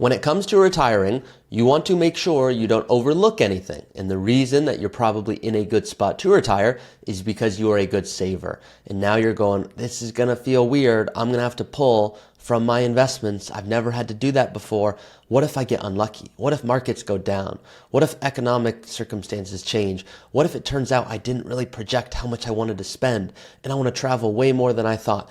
When it comes to retiring, you want to make sure you don't overlook anything. And the reason that you're probably in a good spot to retire is because you are a good saver. And now you're going, this is going to feel weird. I'm going to have to pull from my investments. I've never had to do that before. What if I get unlucky? What if markets go down? What if economic circumstances change? What if it turns out I didn't really project how much I wanted to spend and I want to travel way more than I thought?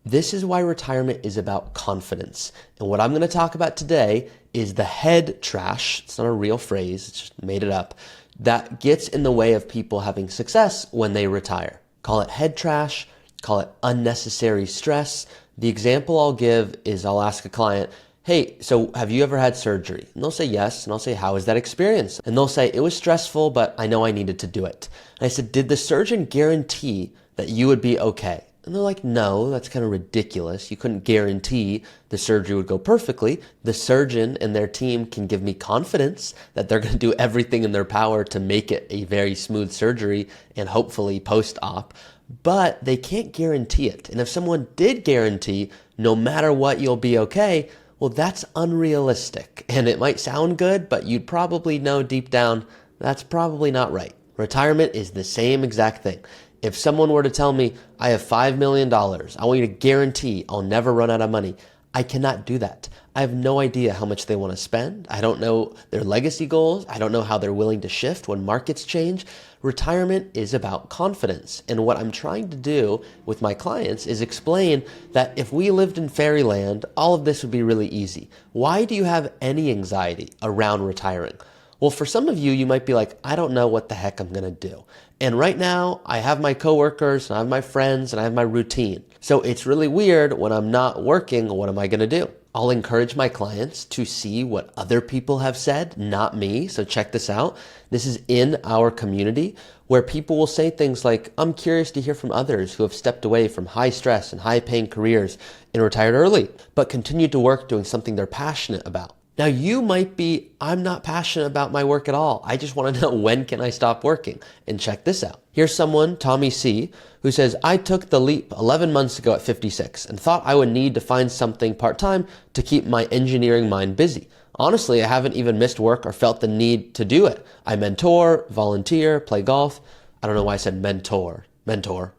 This is why retirement is about confidence. And what I'm going to talk about today is the head trash. It's not a real phrase. It's just made it up. That gets in the way of people having success when they retire. Call it head trash. Call it unnecessary stress. The example I'll give is I'll ask a client, hey, so have you ever had surgery? And they'll say yes. And I'll say, how was that experience? And they'll say, it was stressful, but I know I needed to do it. And I said, did the surgeon guarantee that you would be okay? And they're like, no, that's kind of ridiculous. You couldn't guarantee the surgery would go perfectly. The surgeon and their team can give me confidence that they're going to do everything in their power to make it a very smooth surgery and hopefully post-op, but they can't guarantee it. And if someone did guarantee, no matter what, you'll be okay, well, that's unrealistic. And it might sound good, but you'd probably know deep down that's probably not right. Retirement is the same exact thing. If someone were to tell me, I have $5 million, I want you to guarantee I'll never run out of money, I cannot do that. I have no idea how much they want to spend. I don't know their legacy goals. I don't know how they're willing to shift when markets change. Retirement is about confidence. And what I'm trying to do with my clients is explain that if we lived in fairyland, all of this would be really easy. Why do you have any anxiety around retiring? Well, for some of you, you might be like, I don't know what the heck I'm going to do. And right now, I have my coworkers, and I have my friends, and I have my routine. So it's really weird when I'm not working, what am I going to do? I'll encourage my clients to see what other people have said, not me. So check this out. This is in our community where people will say things like, I'm curious to hear from others who have stepped away from high stress and high paying careers and retired early, but continued to work doing something they're passionate about. Now you might be, I'm not passionate about my work at all. I just want to know, when can I stop working? And check this out. Here's someone, Tommy C, who says, I took the leap 11 months ago at 56 and thought I would need to find something part-time to keep my engineering mind busy. Honestly, I haven't even missed work or felt the need to do it. I mentor, volunteer, play golf. I don't know why I said mentor,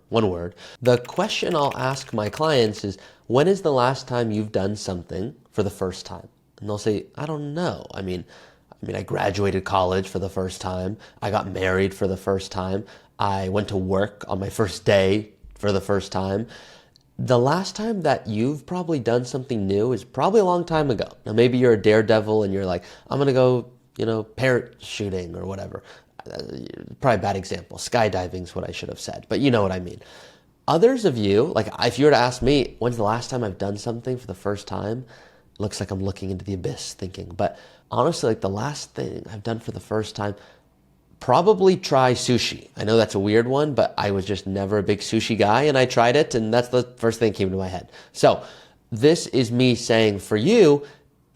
one word. The question I'll ask my clients is, when is the last time you've done something for the first time? And they'll say, I don't know. I mean, I graduated college for the first time. I got married for the first time. I went to work on my first day for the first time. The last time that you've probably done something new is probably a long time ago. Now, maybe you're a daredevil and you're like, I'm going to go, parrot shooting or whatever. Probably a bad example. Skydiving is what I should have said, but you know what I mean. Others of you, like if you were to ask me, when's the last time I've done something for the first time? Looks like I'm looking into the abyss thinking, but honestly, like the last thing I've done for the first time, probably try sushi. I know that's a weird one, but I was just never a big sushi guy and I tried it and that's the first thing that came to my head. So this is me saying for you,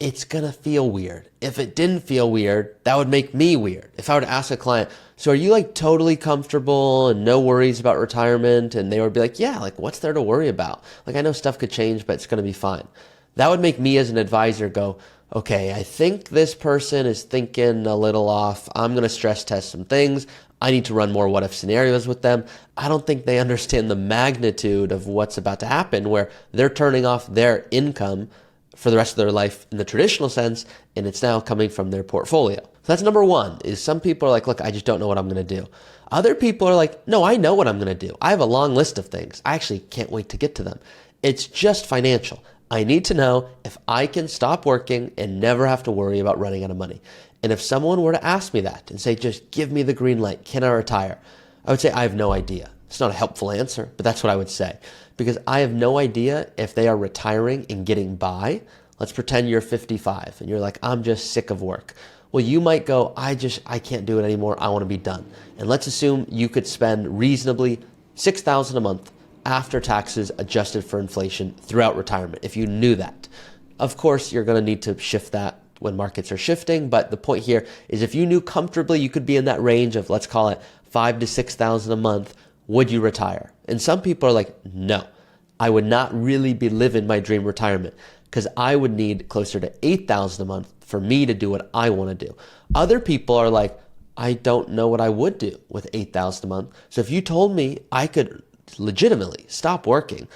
it's gonna feel weird. If it didn't feel weird, that would make me weird. If I were to ask a client, so are you like totally comfortable and no worries about retirement? And they would be like, yeah, like what's there to worry about? Like I know stuff could change, but it's gonna be fine. That would make me as an advisor go, okay, I think this person is thinking a little off. I'm going to stress test some things. I need to run more what if scenarios with them. I don't think they understand the magnitude of what's about to happen where they're turning off their income for the rest of their life in the traditional sense, and it's now coming from their portfolio. So that's number one, is some people are like, look, I just don't know what I'm going to do. Other people are like, no, I know what I'm going to do. I have a long list of things. I actually can't wait to get to them. It's just financial. I need to know if I can stop working and never have to worry about running out of money. And if someone were to ask me that and say, just give me the green light, can I retire? I would say, I have no idea. It's not a helpful answer, but that's what I would say. Because I have no idea if they are retiring and getting by. Let's pretend you're 55 and you're like, I'm just sick of work. Well, you might go, I can't do it anymore. I want to be done. And let's assume you could spend reasonably $6,000 a month after taxes adjusted for inflation throughout retirement, if you knew that. Of course, you're going to need to shift that when markets are shifting, but the point here is if you knew comfortably you could be in that range of, let's call it $5,000 to $6,000 a month, would you retire? And some people are like, no, I would not really be living my dream retirement. because I would need closer to 8,000 a month for me to do what I want to do. Other people are like, I don't know what I would do with 8,000 a month. So if you told me I could legitimately stop working,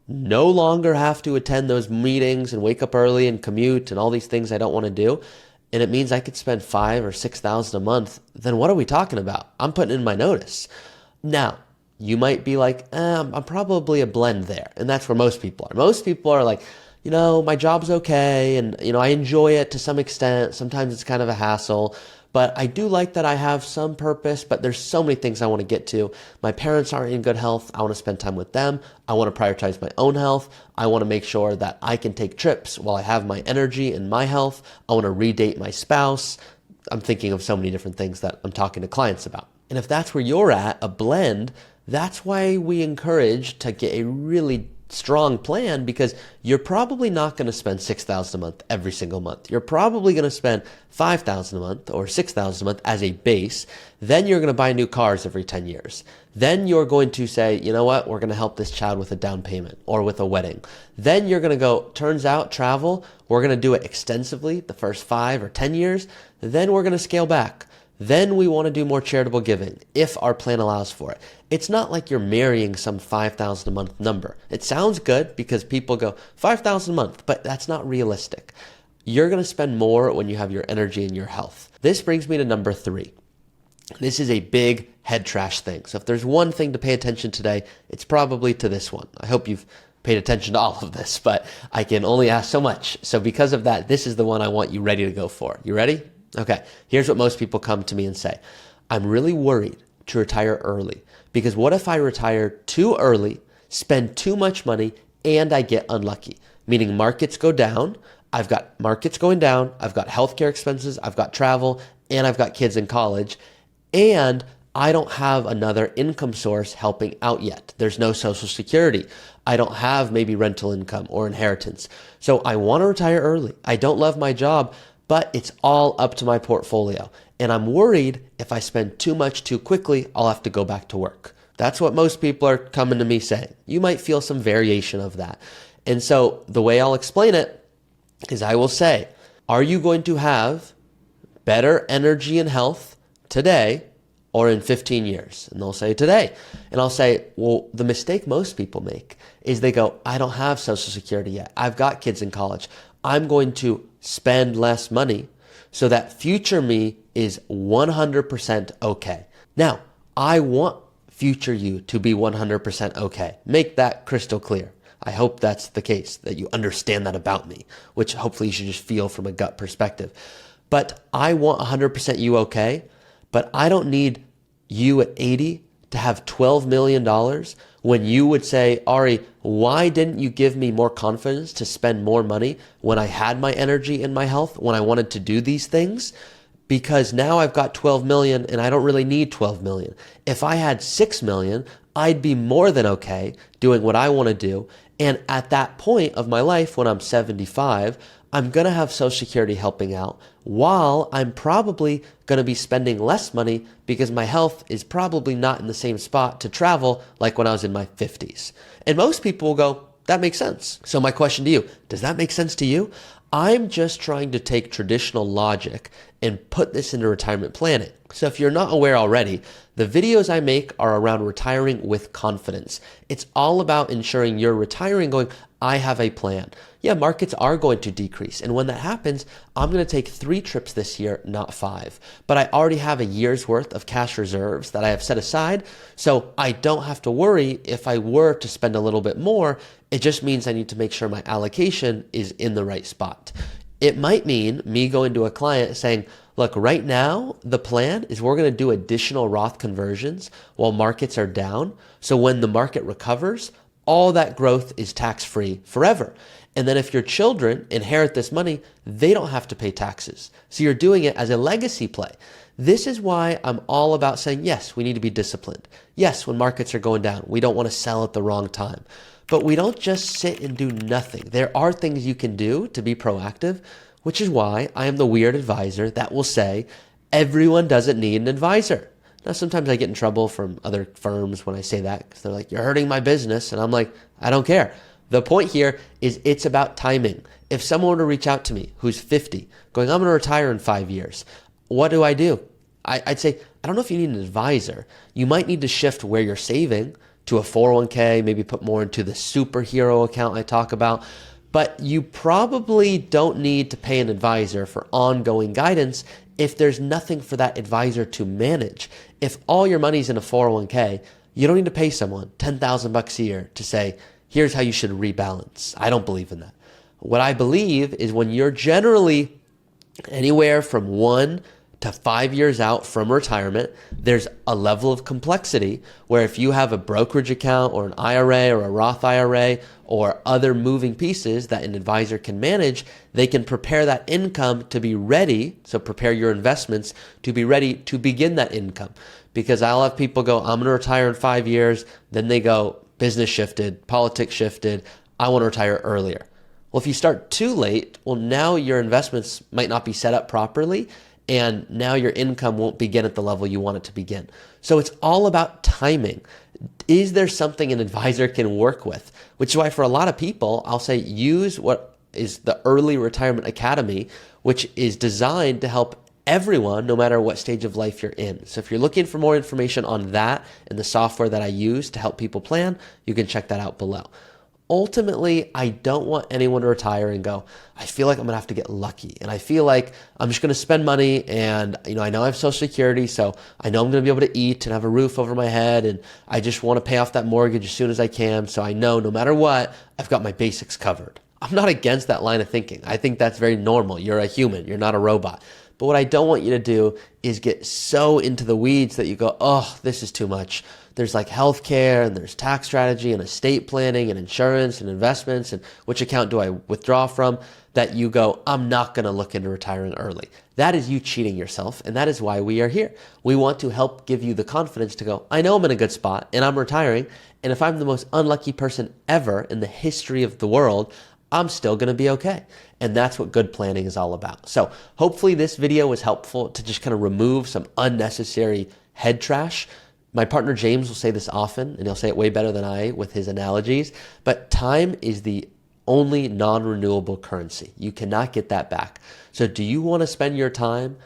no longer have to attend those meetings and wake up early and commute and all these things I don't want to do, and it means I could spend 5,000 or 6,000 a month, then what are we talking about? I'm putting in my notice. Now, you might be like, I'm probably a blend there. And that's where most people are. Most people are like, my job's okay. And, I enjoy it to some extent. Sometimes it's kind of a hassle. But I do like that I have some purpose, but there's so many things I want to get to. My parents aren't in good health. I want to spend time with them. I want to prioritize my own health. I want to make sure that I can take trips while I have my energy and my health. I want to redate my spouse. I'm thinking of so many different things that I'm talking to clients about. And if that's where you're at, a blend, that's why we encourage to get a really strong plan, because you're probably not going to spend 6,000 a month every single month. You're probably going to spend 5,000 a month or 6,000 a month as a base. Then you're going to buy new cars every 10 years. Then you're going to say, you know what, we're going to help this child with a down payment or with a wedding. Then you're going to go, turns out travel, we're going to do it extensively the first 5 or 10 years. Then we're going to scale back. Then we want to do more charitable giving if our plan allows for it. It's not like you're marrying some 5,000 a month number. It sounds good because people go 5,000 a month, but that's not realistic. You're going to spend more when you have your energy and your health. This brings me to number 3. This is a big head trash thing. So if there's one thing to pay attention today, it's probably to this one. I hope you've paid attention to all of this, but I can only ask so much. So because of that, this is the one I want you ready to go for. You ready? Okay, here's what most people come to me and say. I'm really worried to retire early because what if I retire too early, spend too much money, and I get unlucky? Meaning markets go down, I've got markets going down, I've got healthcare expenses, I've got travel, and I've got kids in college, and I don't have another income source helping out yet. There's no Social Security. I don't have maybe rental income or inheritance. So I want to retire early. I don't love my job, but it's all up to my portfolio. And I'm worried if I spend too much too quickly, I'll have to go back to work. That's what most people are coming to me saying. You might feel some variation of that. And so the way I'll explain it is I will say, are you going to have better energy and health today or in 15 years? And they'll say today. And I'll say, well, the mistake most people make is they go, I don't have Social Security yet. I've got kids in college. I'm going to spend less money so that future me is 100% okay. Now, I want future you to be 100% okay. Make that crystal clear. I hope that's the case, that you understand that about me, which hopefully you should just feel from a gut perspective. But I want 100% you okay, but I don't need you at 80 to have $12 million when you would say, Ari, why didn't you give me more confidence to spend more money when I had my energy and my health, when I wanted to do these things? Because now I've got 12 million and I don't really need 12 million. If I had 6 million, I'd be more than okay doing what I want to do. And at that point of my life, when I'm 75, I'm going to have Social Security helping out while I'm probably going to be spending less money because my health is probably not in the same spot to travel like when I was in my 50s. And most people will go, that makes sense. So my question to you, does that make sense to you? I'm just trying to take traditional logic and put this into retirement planning. So if you're not aware already, the videos I make are around retiring with confidence. It's all about ensuring you're retiring going, I have a plan. Yeah, markets are going to decrease. And when that happens, I'm going to take 3 trips this year, not 5. But I already have a year's worth of cash reserves that I have set aside. So I don't have to worry if I were to spend a little bit more. It just means I need to make sure my allocation is in the right spot. It might mean me going to a client saying, look, right now, the plan is we're going to do additional Roth conversions while markets are down. So when the market recovers, all that growth is tax-free forever. And then if your children inherit this money, they don't have to pay taxes. So you're doing it as a legacy play. This is why I'm all about saying, yes, we need to be disciplined. Yes, when markets are going down, we don't want to sell at the wrong time. But we don't just sit and do nothing. There are things you can do to be proactive, which is why I am the weird advisor that will say, everyone doesn't need an advisor. Now, sometimes I get in trouble from other firms when I say that because they're like, you're hurting my business. And I'm like, I don't care. The point here is it's about timing. If someone were to reach out to me who's 50, going, I'm going to retire in 5 years, what do? I'd say, I don't know if you need an advisor. You might need to shift where you're saving to a 401k, maybe put more into the superhero account I talk about. But you probably don't need to pay an advisor for ongoing guidance if there's nothing for that advisor to manage. If all your money's in a 401k, you don't need to pay someone $10,000 a year to say, here's how you should rebalance. I don't believe in that. What I believe is when you're generally anywhere from 1 to 5 years out from retirement, there's a level of complexity where if you have a brokerage account or an IRA or a Roth IRA or other moving pieces that an advisor can manage, they can prepare that income to be ready. So prepare your investments to be ready to begin that income. Because I'll have people go, I'm going to retire in 5 years. Then they go, business shifted, politics shifted. I want to retire earlier. Well, if you start too late, well, now your investments might not be set up properly. And now your income won't begin at the level you want it to begin. So it's all about timing. Is there something an advisor can work with? Which is why for a lot of people, I'll say use what is the Early Retirement Academy, which is designed to help everyone, no matter what stage of life you're in. So if you're looking for more information on that and the software that I use to help people plan, you can check that out below. Ultimately, I don't want anyone to retire and go, I feel like I'm going to have to get lucky. And I feel like I'm just going to spend money and, I know I have Social Security, so I know I'm going to be able to eat and have a roof over my head. And I just want to pay off that mortgage as soon as I can. So I know no matter what, I've got my basics covered. I'm not against that line of thinking. I think that's very normal. You're a human. You're not a robot. But what I don't want you to do is get so into the weeds that you go, oh, this is too much. There's like healthcare and there's tax strategy and estate planning and insurance and investments and which account do I withdraw from, that you go, I'm not going to look into retiring early. That is you cheating yourself, and that is why we are here. We want to help give you the confidence to go, I know I'm in a good spot and I'm retiring, and if I'm the most unlucky person ever in the history of the world, I'm still going to be okay. And that's what good planning is all about. So hopefully this video was helpful to just kind of remove some unnecessary head trash. My partner James will say this often, and he'll say it way better than I with his analogies, but time is the only non-renewable currency. You cannot get that back. So do you want to spend your time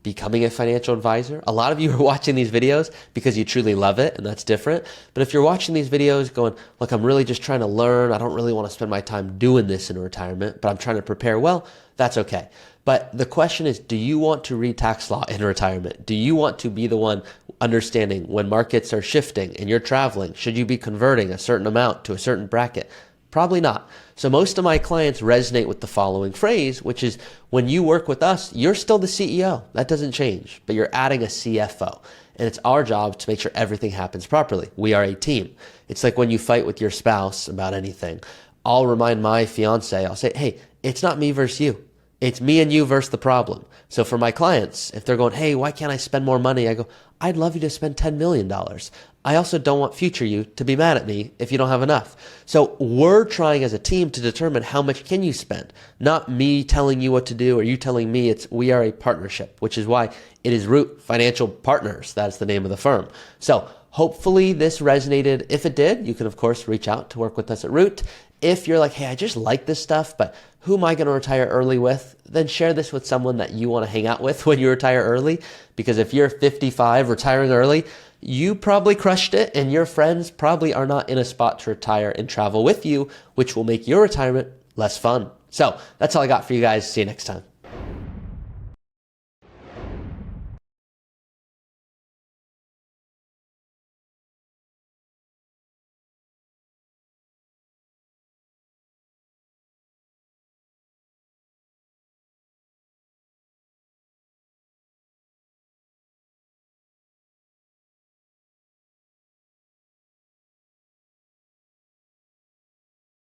becoming a financial advisor? A lot of you are watching these videos because you truly love it, and that's different. But if you're watching these videos going, look, I'm really just trying to learn. I don't really want to spend my time doing this in retirement, but I'm trying to prepare well, that's okay. But the question is, do you want to read tax law in retirement? Do you want to be the one understanding when markets are shifting and you're traveling? Should you be converting a certain amount to a certain bracket? Probably not. So most of my clients resonate with the following phrase, which is when you work with us, you're still the CEO. That doesn't change, but you're adding a CFO. And it's our job to make sure everything happens properly. We are a team. It's like when you fight with your spouse about anything. I'll remind my fiance, I'll say, hey, it's not me versus you. It's me and you versus the problem. So for my clients, if they're going, hey, why can't I spend more money? I go, I'd love you to spend $10 million. I also don't want future you to be mad at me if you don't have enough. So we're trying as a team to determine how much can you spend, not me telling you what to do or you telling me. We are a partnership, which is why it is Root Financial Partners. That's the name of the firm. So hopefully this resonated. If it did, you can of course reach out to work with us at Root. If you're like, hey, I just like this stuff, but who am I going to retire early with? Then share this with someone that you want to hang out with when you retire early. Because if you're 55 retiring early, you probably crushed it and your friends probably are not in a spot to retire and travel with you, which will make your retirement less fun. So that's all I got for you guys. See you next time.